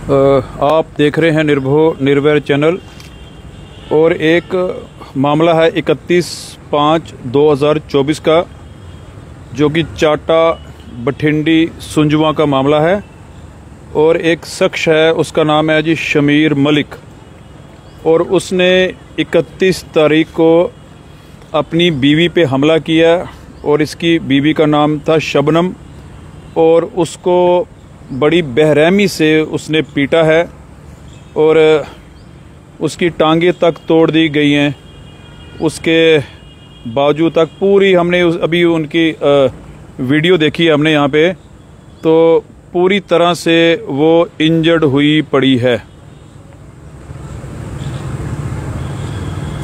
आप देख रहे हैं निर्भय चैनल और एक मामला है 31/5/2024 का, जो कि चाटा बठिंडी सुंजवा का मामला है। और एक शख्स है, उसका नाम है जी शमीर मलिक, और उसने 31 तारीख को अपनी बीवी पे हमला किया और इसकी बीवी का नाम था शबनम, और उसको बड़ी बेरहमी से उसने पीटा है और उसकी टांगें तक तोड़ दी गई हैं। उसके बाजू तक पूरी हमने अभी उनकी वीडियो देखी है हमने यहाँ पे, तो पूरी तरह से वो इंजर्ड हुई पड़ी है।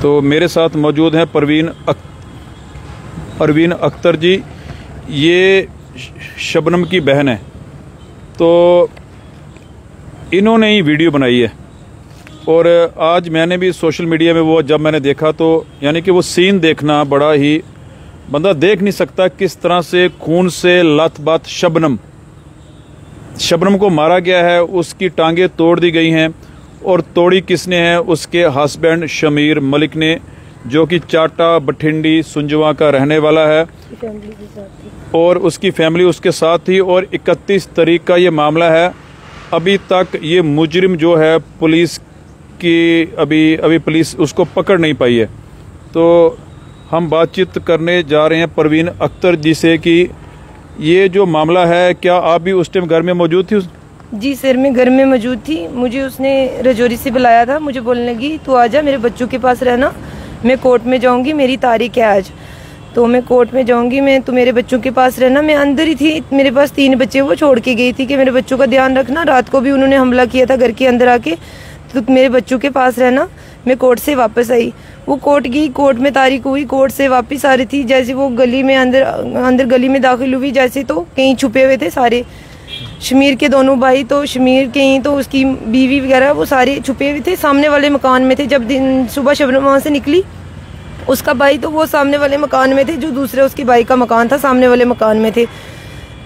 तो मेरे साथ मौजूद हैं परवीन अख्तर जी, ये शबनम की बहन है। तो इन्होंने ही वीडियो बनाई है और आज मैंने भी सोशल मीडिया में वो जब मैंने देखा तो यानी कि वो सीन देखना बड़ा ही, बंदा देख नहीं सकता किस तरह से खून से लथपथ शबनम को मारा गया है। उसकी टांगें तोड़ दी गई हैं और तोड़ी किसने है? उसके हस्बैंड शमीर मलिक ने, जो कि चाटा बठिंडी सुंजवा का रहने वाला है और उसकी फैमिली उसके साथ थी। और 31 तारीख का ये मामला है। अभी तक ये मुजरिम जो है पुलिस की अभी पुलिस उसको पकड़ नहीं पाई है। तो हम बातचीत करने जा रहे हैं परवीन अख्तर जी से कि ये जो मामला है, क्या आप भी उस टाइम घर में मौजूद थी? जी सर, मैं घर में मौजूद थी। मुझे उसने रजौरी से बुलाया था, मुझे बोलने लगी तू आजा मेरे बच्चों के पास रहना, मैं कोर्ट में जाऊंगी, मेरी तारीख है आज, तो मैं कोर्ट में जाऊंगी, मैं तो मेरे बच्चों के पास रहना। मैं अंदर ही थी, मेरे पास 3 बच्चे, वो छोड़ के गई थी कि मेरे बच्चों का ध्यान रखना। रात को भी उन्होंने हमला किया था घर के अंदर आके, तो मेरे बच्चों के पास रहना। मैं कोर्ट से वापस आई, वो कोर्ट गई, कोर्ट में तारीख हुई, कोर्ट से वापस आ रही थी। जैसे वो गली में अंदर गली में दाखिल हुई, जैसे तो कहीं छुपे हुए थे सारे शमीर के दोनों भाई, तो शमीर के ही, तो उसकी बीवी वगैरह वो सारे छुपे हुए थे, सामने वाले मकान में थे। जब सुबह शबनम वहाँ से निकली, उसका भाई तो वो सामने वाले मकान में थे, जो दूसरे उसके भाई का मकान था सामने वाले मकान में थे।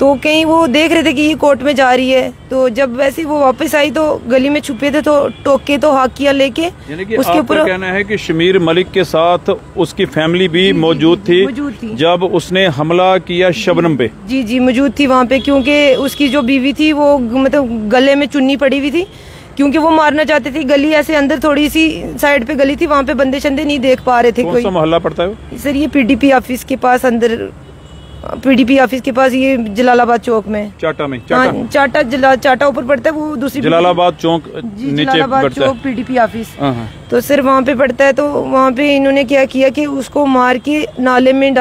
तो कहीं वो देख रहे थे कि ये कोर्ट में जा रही है। तो जब वैसे वो वापस आई तो गली में छुपे थे, तो टोके तो हाथ किया लेके। उसके ऊपर कहना है कि शमीर मलिक के साथ उसकी फैमिली भी मौजूद थी जब उसने हमला किया शबनम पे। जी जी मौजूद थी वहाँ पे, क्योंकि उसकी जो बीवी थी वो मतलब गले में चुन्नी पड़ी हुई थी, क्योंकि वो मारना चाहते थे। गली ऐसे अंदर थोड़ी सी साइड पे गली थी, वहाँ पे बंदे शंदे नहीं देख पा रहे थे। कौन सा मोहल्ला पड़ता है सर? ये पीडीपी ऑफिस के पास, अंदर पीडीपी ऑफिस के पास, ये जलालाबाद चौक में, चाटा में। चाटा ऊपर पड़ता है, वो दूसरी जलालाबाद चौक नीचे पड़ता है, पीडीपी ऑफिस। तो सिर्फ वहाँ पे पड़ता है। तो वहाँ पे इन्होंने क्या किया कि उसको मार के नाली में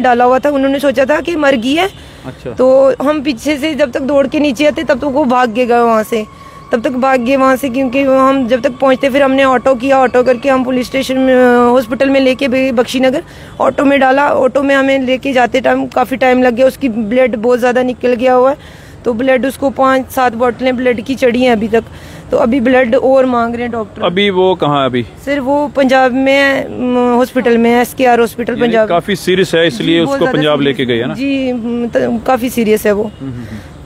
डाला हुआ था। उन्होंने सोचा था कि मर गई है। अच्छा। तो हम पीछे से जब तक दौड़ के नीचे आते तब तक वो भाग गए वहाँ से, तब तक भाग गए वहाँ से, क्योंकि हम जब तक पहुँचते फिर हमने ऑटो किया, ऑटो करके हम पुलिस स्टेशन में हॉस्पिटल में लेके बख्शीनगर ऑटो में डाला। ऑटो में हमें लेके जाते टाइम काफ़ी टाइम लग गया, उसकी ब्लड बहुत ज़्यादा निकल गया हुआ है। तो ब्लड उसको 5-7 बोतलें ब्लड की चढ़ी हैं अभी तक, तो अभी ब्लड और मांग रहे हैं डॉक्टर। अभी वो कहाँ है? अभी सर वो पंजाब में हॉस्पिटल में है, SKR हॉस्पिटल पंजाब। काफ़ी सीरियस है, इसलिए उसको पंजाब लेके गए है ना? जी, काफ़ी सीरियस है वो।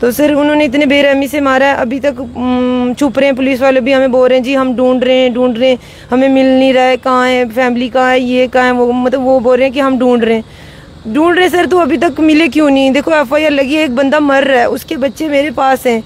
तो सर उन्होंने इतने बेरहमी से मारा है, अभी तक छुप रहे हैं। पुलिस वाले भी हमें बोल रहे हैं जी हम ढूंढ रहे हैं, हमें मिल नहीं रहा है, कहाँ है फैमिली, कहाँ है ये, कहाँ है वो, मतलब वो बोल रहे हैं कि हम ढूंढ रहे हैं सर। तो अभी तक मिले क्यों नहीं? देखो FIR लगी है, एक बंदा मर रहा है, उसके बच्चे मेरे पास हैं,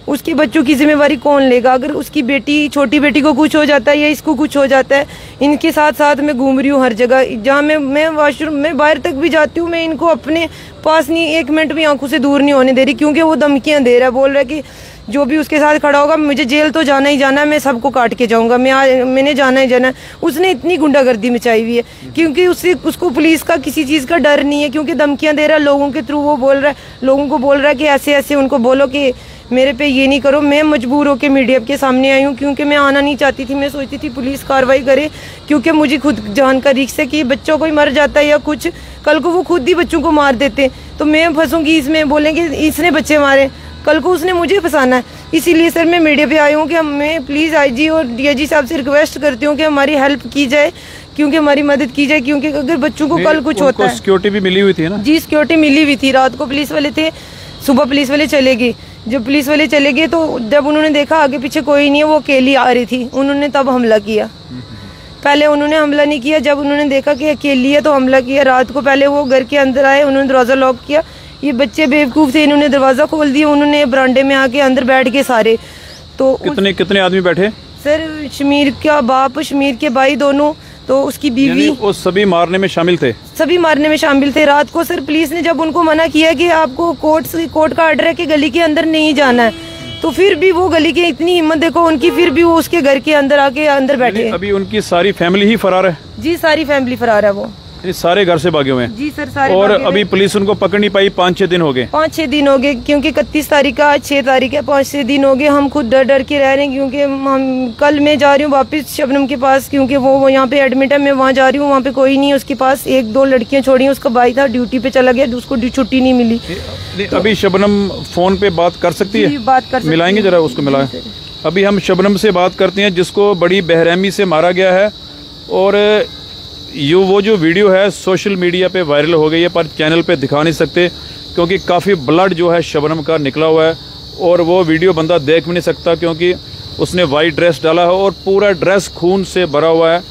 उसके बच्चों की जिम्मेवारी कौन लेगा? अगर उसकी बेटी, छोटी बेटी को कुछ हो जाता है या इसको कुछ हो जाता है, इनके साथ साथ मैं घूम रही हूँ हर जगह। जहाँ मैं वॉशरूम में बाहर तक भी जाती हूँ, मैं इनको अपने पास नहीं 1 मिनट भी आंखों से दूर नहीं होने दे रही, क्योंकि वो धमकियाँ दे रहा है, बोल रहा है कि जो भी उसके साथ खड़ा होगा मुझे जेल तो जाना ही जाना है, मैं सबको काट के जाऊंगा, मैंने जाना ही जाना है। उसने इतनी गुंडागर्दी मचाई हुई है, क्योंकि उसको पुलिस का किसी चीज़ का डर नहीं है, क्योंकि धमकियाँ दे रहा है लोगों के थ्रू। वो बोल रहा है, लोगों को बोल रहा है कि ऐसे ऐसे उनको बोलो कि मेरे पे ये नहीं करो। मैं मजबूर होकर मीडिया के सामने आई हूँ, क्योंकि मैं आना नहीं चाहती थी। मैं सोचती थी पुलिस कार्रवाई करे, क्योंकि मुझे खुद जानकारी से कि बच्चों कोई मर जाता है या कुछ, कल को वो खुद ही बच्चों को मार देते तो मैं फंसूंगी इसमें, बोलेंगे इसने बच्चे मारे, कल को उसने मुझे फंसाना है। इसीलिए सर मैं मीडिया पे आई हूँ कि मैं प्लीज़ IG और DIG साहब से रिक्वेस्ट करती हूँ कि हमारी हेल्प की जाए, क्योंकि हमारी मदद की जाए, क्योंकि अगर बच्चों को कल कुछ होता है। सिक्योरिटी भी मिली हुई थी ना? जी सिक्योरिटी मिली हुई थी, रात को पुलिस वाले थे, सुबह पुलिस वाले चले गए, जब पुलिस वाले चले गए तो जब उन्होंने देखा आगे पीछे कोई नहीं है, वो अकेली आ रही थी, उन्होंने तब हमला किया। पहले उन्होंने हमला नहीं किया, जब उन्होंने देखा कि अकेली है तो हमला किया। रात को पहले वो घर के अंदर आए, उन्होंने दरवाजा लॉक किया। ये बच्चे बेवकूफ थे, इन्होंने दरवाजा खोल दिया, उन्होंने बरामदे में आके अंदर बैठ गए सारे। तो कितने आदमी बैठे सर? शमीर का बाप, शमीर के भाई दोनों, तो उसकी बीवी, वो सभी मारने में शामिल थे? सभी मारने में शामिल थे। रात को सर पुलिस ने जब उनको मना किया कि आपको कोर्ट का ऑर्डर है कि गली के अंदर नहीं जाना है, तो फिर भी वो गली की इतनी हिम्मत देखो उनकी, फिर भी वो उसके घर के अंदर आके अंदर बैठे। अभी उनकी सारी फैमिली ही फरार है? जी, सारी फैमिली फरार है, वो सारे घर से भागे हुए हैं? जी सर, सारे। और अभी पुलिस उनको पकड़ नहीं पाई? 5-6 दिन हो गए? 5-6 दिन हो गए, क्योंकि 31 तारीख का, आज 6 तारीख है, 5-6 दिन हो गए। हम खुद डर डर के रह रहे हैं, क्योंकि हम कल मैं जा रही हूँ वापस शबनम के पास, क्योंकि वो यहाँ पे एडमिट है। मैं वहाँ जा रही हूँ, वहाँ पे कोई नहीं है उसके पास। 1-2 लड़कियां छोड़ी हैं, उसका भाई था ड्यूटी पे चला गया, उसको छुट्टी नहीं मिली। तो अभी शबनम फोन पे बात कर सकती है? बात कर, मिलाएंगे जरा उसको, मिलाएं। अभी हम शबनम से बात करते हैं, जिसको बड़ी बेरहमी से मारा गया है। और वो जो वीडियो है सोशल मीडिया पे वायरल हो गई है, पर चैनल पे दिखा नहीं सकते क्योंकि काफ़ी ब्लड जो है शबनम का निकला हुआ है। और वो वीडियो बंदा देख भी नहीं सकता क्योंकि उसने वाइट ड्रेस डाला है और पूरा ड्रेस खून से भरा हुआ है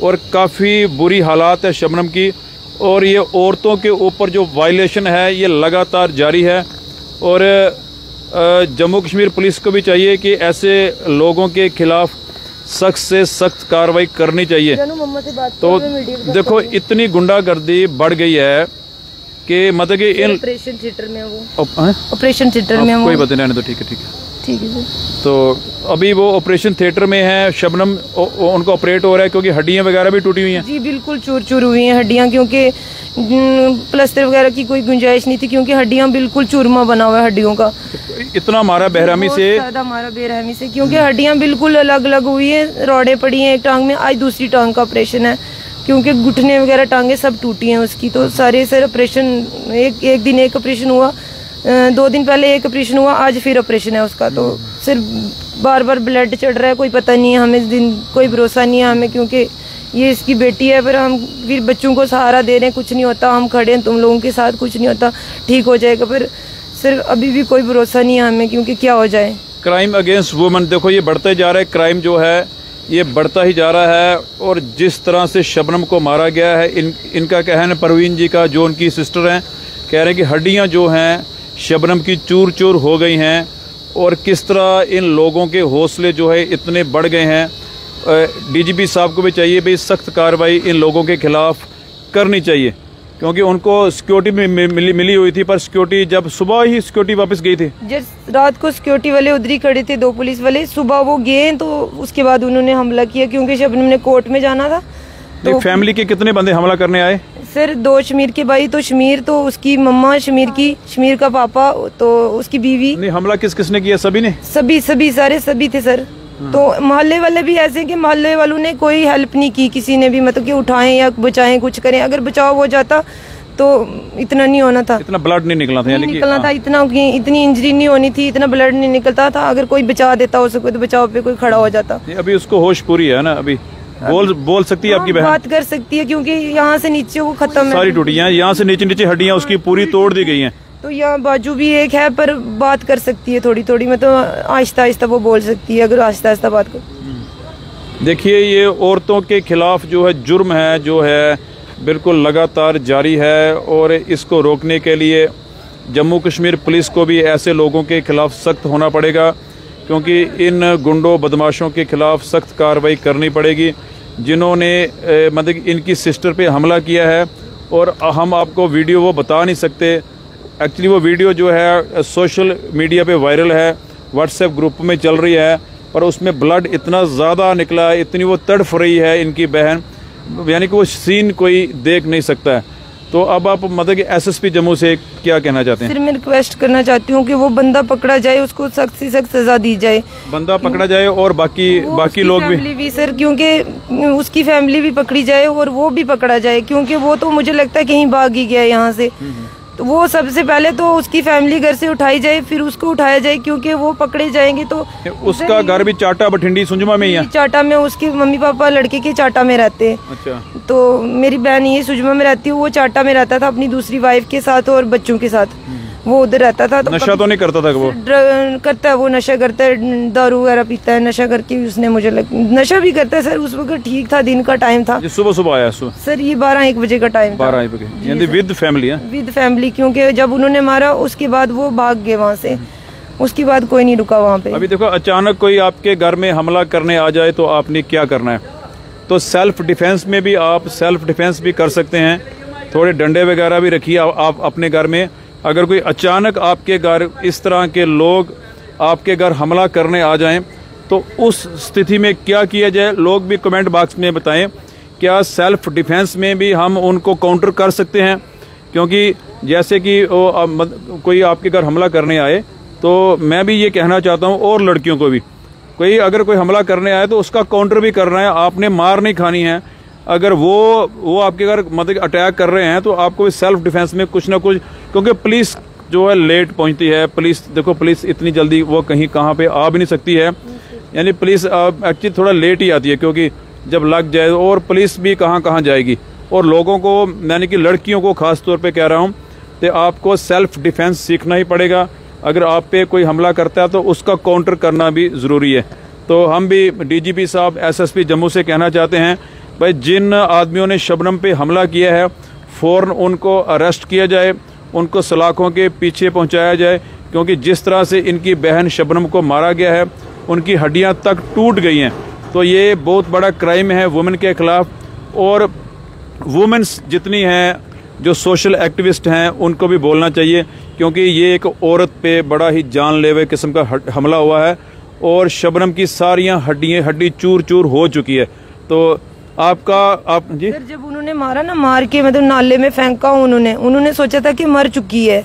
और काफ़ी बुरी हालात है शबनम की। और ये औरतों के ऊपर जो वायलेशन है ये लगातार जारी है। और जम्मू कश्मीर पुलिस को भी चाहिए कि ऐसे लोगों के खिलाफ सख्त से सख्त कार्रवाई करनी चाहिए। तो देखो इतनी गुंडागर्दी बढ़ गई है कि मतलब कि इन ऑपरेशन थिएटर में, वो ऑपरेशन थिएटर में, कोई बात नहीं, तो ठीक है ठीक है। तो अभी वो ऑपरेशन थिएटर में है शबनम, उनको ऑपरेट हो रहा है क्योंकि हड्डियां वगैरह भी टूटी हुई हैं। जी बिल्कुल, चूर चूर हुई हैं हड्डियां, क्योंकि प्लास्टर वगैरह की कोई गुंजाइश नहीं थी, क्योंकि हड्डियां बिल्कुल चूरमा बना हुआ है हड्डियों का। इतना मारा बेरहमी से, ज्यादा मारा बेरहमी से, क्योंकि हड्डियां बिल्कुल अलग अलग हुई है, रॉडे पड़ी हैं एक टांग में। आज दूसरी टांग का ऑपरेशन है, क्योंकि घुटने वगैरह टांगे सब टूटी हैं उसकी। तो सारे सर ऑपरेशन, एक दिन एक ऑपरेशन हुआ, 2 दिन पहले एक ऑपरेशन हुआ, आज फिर ऑपरेशन है उसका। तो सिर्फ बार बार ब्लड चढ़ रहा है, कोई पता नहीं है हमें, दिन कोई भरोसा नहीं है हमें, क्योंकि ये इसकी बेटी है। पर हम फिर बच्चों को सहारा दे रहे हैं, कुछ नहीं होता, हम खड़े हैं तुम लोगों के साथ, कुछ नहीं होता, ठीक हो जाएगा। पर सिर्फ अभी भी कोई भरोसा नहीं है हमें, क्योंकि क्या हो जाए। क्राइम अगेंस्ट वुमेन देखो ये बढ़ता ही जा रहा है, क्राइम जो है ये बढ़ता ही जा रहा है। और जिस तरह से शबनम को मारा गया है, इनका कहना है, परवीन जी का जो उनकी सिस्टर हैं, कह रहे हैं कि हड्डियां जो हैं शबनम की चूर चूर हो गई हैं। और किस तरह इन लोगों के हौसले जो है इतने बढ़ गए हैं। डीजीपी साहब को भी चाहिए भाई सख्त कार्रवाई इन लोगों के खिलाफ करनी चाहिए, क्योंकि उनको सिक्योरिटी में मिली हुई थी, पर सिक्योरिटी जब सुबह ही सिक्योरिटी वापस गई थी। जब रात को सिक्योरिटी वाले उधर ही खड़े थे, 2 पुलिस वाले, सुबह वो गए तो उसके बाद उन्होंने हमला किया, क्योंकि शबनम ने कोर्ट में जाना था। तो फैमिली के कितने बंदे हमला करने आए? सर 2 शमीर के भाई, तो शमीर, तो उसकी मम्मा शमीर का पापा, तो उसकी बीवी। नहीं, हमला किस किसने किया? सभी ने? सभी सारे सभी थे सर। तो मोहल्ले वाले भी ऐसे कि मोहल्ले वालों ने कोई हेल्प नहीं की, किसी ने भी, मतलब कि उठाएं या बचाएं, कुछ करें। अगर बचाव हो जाता तो इतना नहीं होना था, इतना ब्लड नहीं निकला था, यानी निकलना था, इतनी इंजरी नहीं होनी थी, इतना ब्लड नहीं निकलता था। अगर कोई बचा देता हो सके तो बचाव पे कोई खड़ा हो जाता। अभी उसको होश पूरी है ना? अभी बोल सकती है आपकी बहन? बात कर सकती है, क्योंकि यहाँ से नीचे वो खत्म है, सारी टूटी हैं, यहाँ से नीचे हड्डियाँ उसकी पूरी तोड़ दी गई हैं। तो यहाँ बाजू भी एक है, पर बात कर सकती है थोड़ी थोड़ी, मतलब आहिस्ता आहिस्ता वो बोल सकती है, अगर आहिस्ता आहिस्ता बात कर। देखिए ये औरतों के खिलाफ जो है जुर्म है, जो है बिल्कुल लगातार जारी है। और इसको रोकने के लिए जम्मू कश्मीर पुलिस को भी ऐसे लोगों के खिलाफ सख्त होना पड़ेगा, क्योंकि इन गुंडों बदमाशों के खिलाफ सख्त कार्रवाई करनी पड़ेगी, जिन्होंने मतलब इनकी सिस्टर पे हमला किया है। और हम आपको वीडियो वो बता नहीं सकते, एक्चुअली वो वीडियो जो है सोशल मीडिया पे वायरल है, व्हाट्सएप ग्रुप में चल रही है, पर उसमें ब्लड इतना ज़्यादा निकला है, इतनी वो तड़फ रही है इनकी बहन, यानी कि वो सीन कोई देख नहीं सकता है। तो अब आप मतलब कि एसएसपी जम्मू से क्या कहना चाहते हैं? सर मैं रिक्वेस्ट करना चाहती हूँ कि वो बंदा पकड़ा जाए, उसको सख्त से सख्त सजा दी जाए। बंदा पकड़ा जाए और बाकी लोग भी सर, क्योंकि उसकी फैमिली भी पकड़ी जाए और वो भी पकड़ा जाए, क्योंकि वो तो मुझे लगता है कहीं भाग ही गया यहाँ से। तो वो सबसे पहले तो उसकी फैमिली घर से उठाई जाए, फिर उसको उठाया जाए, क्योंकि वो पकड़े जाएंगे तो। उसका घर भी चाटा बठिंडी सुंजमा में ही है? चाटा में, उसके मम्मी पापा लड़के के चाटा में रहते हैं। अच्छा। तो मेरी बहन ये सुजमा में रहती है, वो चाटा में रहता था अपनी दूसरी वाइफ के साथ और बच्चों के साथ। वो उधर रहता था। तो नशा तो नहीं करता था वो? करता है, वो नशा करता है, दारू वगैरह पीता है, नशा करके उसने मुझे नशा भी करता है सर। उस वक्त ठीक था, दिन का टाइम था, सुबह आया सर, ये 12-1 बजे का टाइम था। 12-1 बजे यानी विद फैमिली? विद फैमिली, क्योंकि जब उन्होंने मारा उसके बाद वो भाग गए वहाँ से, उसके बाद कोई नहीं रुका वहाँ पे। अभी देखो, अचानक कोई आपके घर में हमला करने आ जाए तो आपने क्या करना है? तो सेल्फ डिफेंस में भी आप सेल्फ डिफेंस भी कर सकते हैं, थोड़े डंडे वगैरह भी रखिए आप अपने घर में। अगर कोई अचानक आपके घर इस तरह के लोग आपके घर हमला करने आ जाएं तो उस स्थिति में क्या किया जाए, लोग भी कमेंट बॉक्स में बताएं। क्या सेल्फ डिफेंस में भी हम उनको काउंटर कर सकते हैं? क्योंकि जैसे कि कोई आपके घर हमला करने आए तो मैं भी ये कहना चाहता हूँ, और लड़कियों को भी, कोई अगर कोई हमला करने आए तो उसका काउंटर भी करना है, आपने मार नहीं खानी है। अगर वो आपके घर मतलब अटैक कर रहे हैं तो आपको भी सेल्फ डिफेंस में कुछ ना कुछ, क्योंकि पुलिस जो है लेट पहुंचती है। पुलिस देखो, पुलिस इतनी जल्दी वो कहीं कहाँ पे आ भी नहीं सकती है, यानी पुलिस एक्चुअली थोड़ा लेट ही आती है, क्योंकि जब लग जाए, और पुलिस भी कहाँ जाएगी। और लोगों को, यानी कि लड़कियों को खास तौर पे कह रहा हूँ कि आपको सेल्फ डिफेंस सीखना ही पड़ेगा। अगर आप पे कोई हमला करता है तो उसका काउंटर करना भी ज़रूरी है। तो हम भी डीजीपी साहब, एसएसपी जम्मू से कहना चाहते हैं, भाई जिन आदमियों ने शबनम पे हमला किया है फ़ौरन उनको अरेस्ट किया जाए, उनको सलाखों के पीछे पहुंचाया जाए, क्योंकि जिस तरह से इनकी बहन शबनम को मारा गया है, उनकी हड्डियां तक टूट गई हैं। तो ये बहुत बड़ा क्राइम है वुमेन के खिलाफ। और वुमेन्स जितनी हैं, जो सोशल एक्टिविस्ट हैं, उनको भी बोलना चाहिए, क्योंकि ये एक औरत पे बड़ा ही जानलेवा किस्म का हमला हुआ है और शबनम की सारियां हड्डी चूर चूर हो चुकी है। तो आप जी सर, जब उन्होंने मारा ना, मार के मतलब नाले में फेंका, उन्होंने सोचा था कि मर चुकी है,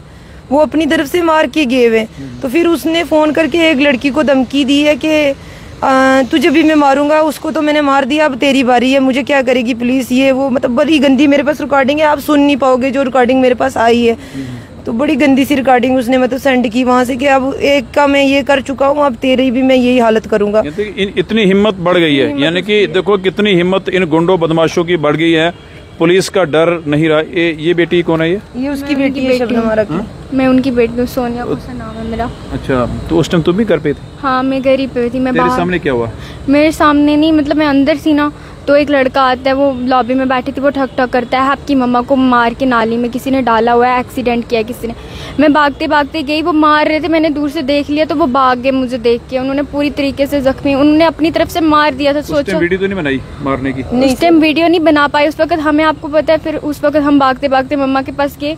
वो अपनी तरफ से मार के गए हुए। तो फिर उसने फोन करके एक लड़की को धमकी दी है कि तुझे भी मैं मारूंगा, उसको तो मैंने मार दिया, अब तेरी बारी है, मुझे क्या करेगी पुलिस, ये वो, मतलब बड़ी गंदी। मेरे पास रिकॉर्डिंग है, आप सुन नहीं पाओगे जो रिकॉर्डिंग मेरे पास आई है। तो बड़ी गंदी सी रिकॉर्डिंग उसने मतलब सेंड की वहां से कि अब एक का मैं ये कर चुका हूँ, अब तेरी भी मैं यही हालत करूंगा। इतनी हिम्मत बढ़ गई है, यानी कि देखो कितनी हिम्मत इन गुंडों बदमाशों की बढ़ गई है। पुलिस का डर नहीं रहा। ये बेटी कौन है? ये उसकी बेटी है शबनम आरा की। मैं उनकी बेटी हूँ, सोनिया हुसैन नाम है मेरा। अच्छा, तो उस टाइम तुम भी घर पे थी? हाँ, मैं घर ही पे थी। मैं तेरे सामने क्या हुआ? मेरे सामने नहीं, मतलब मैं अंदर थी ना, तो एक लड़का आता है, वो लॉबी में बैठी थी, वो ठक ठक करता है, आपकी मम्मा को मार के नाली में किसी ने डाला हुआ है, एक्सीडेंट किया किसी ने। मैं भागते भागते गई, वो मार रहे थे, मैंने दूर से देख लिया तो वो भाग गए मुझे देख के। उन्होंने पूरी तरीके से जख्मी, उन्होंने अपनी तरफ से मार दिया था। सोचो, वीडियो तो नहीं बनाई मारने की? उस टाइम वीडियो नहीं बना पाई उस वक्त, हमें आपको पता है। फिर उस वक्त हम भागते भागते मम्मा के पास गए,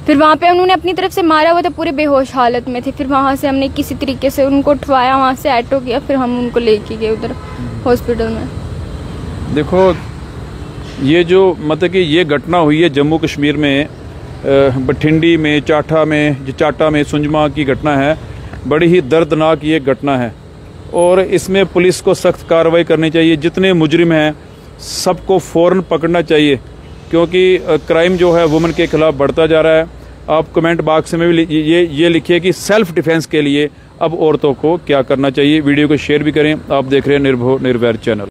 फिर वहाँ पे उन्होंने अपनी तरफ से मारा हुआ था, पूरे बेहोश हालत में थे। फिर वहाँ से हमने किसी तरीके से उनको उठवाया, वहाँ से ऑटो किया, फिर हम उनको लेके गए उधर हॉस्पिटल में। देखो, ये जो मतलब कि ये घटना हुई है जम्मू कश्मीर में, बठिंडी में, चाटा में सुंजमा की घटना है, बड़ी ही दर्दनाक ये घटना है। और इसमें पुलिस को सख्त कार्रवाई करनी चाहिए। जितने मुजरिम हैं सबको फ़ौरन पकड़ना चाहिए, क्योंकि क्राइम जो है वुमेन के खिलाफ बढ़ता जा रहा है। आप कमेंट बॉक्स में भी ये लिखिए कि सेल्फ डिफेंस के लिए अब औरतों को क्या करना चाहिए। वीडियो को शेयर भी करें। आप देख रहे हैं निर्भय निर्वैर चैनल।